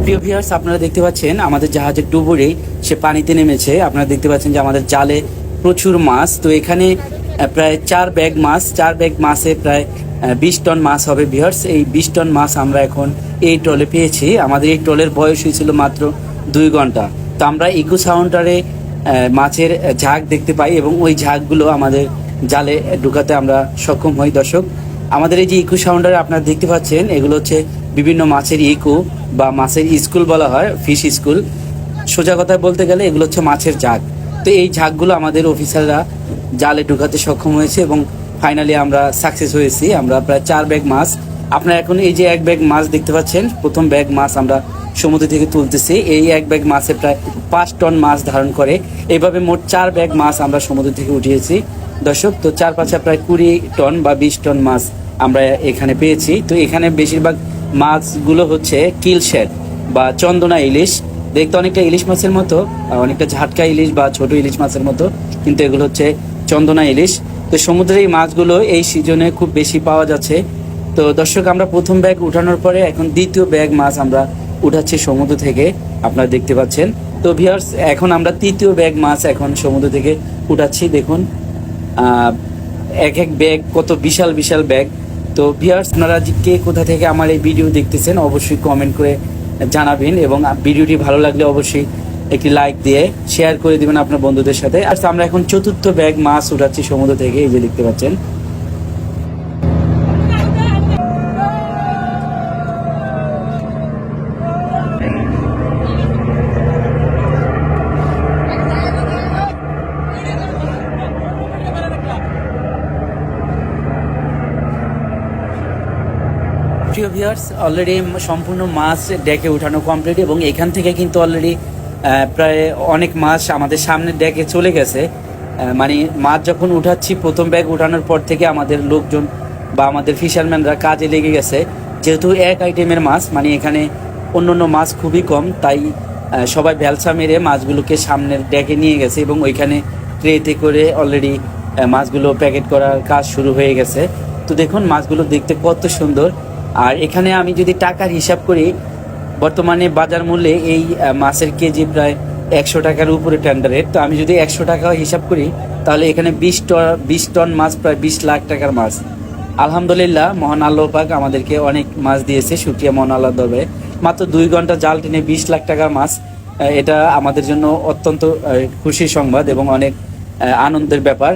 প্রিয় ভিউয়ার্স, আপনারা দেখতে পাচ্ছেন আমাদের জাহাজের ডুবুরি সে পানিতে নেমেছে। আপনারা দেখতে পাচ্ছেন যে আমাদের জালে প্রচুর মাছ। তো এখানে প্রায় 4 ব্যাগ মাছ, 4 ব্যাগ মাছে প্রায় 20 টন মাছ হবে ভিউয়ার্স। এই 20 টন মাছ আমরা এখন এই ট্রলে পেয়েছি। আমাদের এই ট্রলের বয়স হয়েছিল মাত্র 2 ঘন্টা। তো আমরা ইকো সাউন্ডারে মাছের ঝাঁক দেখতে পাই এবং ওই ঝাঁকগুলো আমাদের জালে ঢুকাতে আমরা সক্ষম হই। দর্শক, আমাদের এই যে ইকো সাউন্ডারে আপনারা দেখতে পাচ্ছেন, এগুলো হচ্ছে বিভিন্ন মাছের ইকো বা মাছের স্কুল বলা হয়, ফিশ স্কুল। সোজা কথায় বলতে গেলে এগুলো হচ্ছে মাছের ঝাঁক। তো এই ঝাঁকগুলো আমাদের অফিসাররা জালে ঢুকাতে সক্ষম হয়েছে এবং ফাইনালি আমরা সাকসেস হয়েছি। আমরা প্রায় 4 ব্যাগ মাছ, আপনারা এখন এই যে 1 ব্যাগ মাছ দেখতে পাচ্ছেন, প্রথম ব্যাগ মাছ আমরা সমুদ্র থেকে তুলতেছি। এই 1 ব্যাগ মাছে প্রায় 5 টন মাছ ধারণ করে। এইভাবে মোট 4 ব্যাগ মাছ আমরা সমুদ্র থেকে উঠিয়েছি দর্শক। তো 4-5 প্রায় 20 টন বা 20 টন মাছ আমরা এখানে পেয়েছি। তো এখানে বেশিরভাগ মাছগুলো হচ্ছে কিলশেড বা চন্দনা ইলিশ। দেখতে অনেকটা ইলিশ মাছের মতো, অনেকটা ঝাটকা ইলিশ বা ছোট ইলিশ মাছের মতো, কিন্তু এগুলো হচ্ছে চন্দনা ইলিশ। তো সমুদ্রের এই মাছগুলো এই সিজনে খুব বেশি পাওয়া যাচ্ছে। তো দর্শক, আমরা প্রথম ব্যাগ উঠানোর পরে এখন দ্বিতীয় ব্যাগ মাছ আমরা উঠাচ্ছি সমুদ্র থেকে, আপনারা দেখতে পাচ্ছেন। তো ভিউয়ার্স, এখন আমরা তৃতীয় ব্যাগ মাছ এখন সমুদ্র থেকে উঠাচ্ছি। দেখুন এক এক ব্যাগ কত বিশাল বিশাল ব্যাগ। তো ভিউয়ার্স, আপনারা কে কোথা থেকে আমার এই ভিডিও দেখতেছেন অবশ্যই কমেন্ট করে জানাবেন এবং ভিডিওটি ভালো লাগলে অবশ্যই একটি লাইক দিয়ে শেয়ার করে দিবেন আপনার বন্ধুদের সাথে। আর আমরা এখন চতুর্থ ব্যাগ মাছ উঠাচ্ছি সমুদ্র থেকে, এই যে দেখতে পাচ্ছেন। প্রিয় ভিউয়ার্স, অলরেডি সম্পূর্ণ মাছ ডেকে উঠানো কমপ্লিট এবং এখান থেকে কিন্তু অলরেডি প্রায় অনেক মাছ আমাদের সামনের ডেকে চলে গেছে। মানে মাছ যখন উঠাচ্ছি প্রথম ব্যাগ উঠানোর পর থেকে আমাদের লোকজন বা আমাদের ফিশারম্যানরা কাজে লেগে গেছে। যেহেতু এক আইটেমের মাছ, মানে এখানে অন্য মাছ খুবই কম, তাই সবাই ভ্যালসা মেরে মাছগুলোকে সামনের ডেকে নিয়ে গেছে এবং ওইখানে ট্রেতে করে অলরেডি মাছগুলো প্যাকেট করার কাজ শুরু হয়ে গেছে। তো দেখুন মাছগুলো দেখতে কত সুন্দর। আর এখানে আমি যদি টাকার হিসাব করি, বর্তমানে বাজার মূল্যে এই মাছের কেজি প্রায় 100 টাকার উপরে টেন্ডার রেট। তো আমি যদি 100 টাকা হিসাব করি, তাহলে এখানে 20 টন মাছ, প্রায় 20 লাখ টাকার মাছ। আলহামদুলিল্লাহ, মহান আল্লাহ পাক আমাদেরকে অনেক মাছ দিয়েছে, শুকরিয়া মহান আল্লাহ দরবারে। মাত্র 2 ঘন্টা জাল টেনে 20 লাখ টাকার মাছ, এটা আমাদের জন্য অত্যন্ত খুশির সংবাদ এবং অনেক আনন্দের ব্যাপার।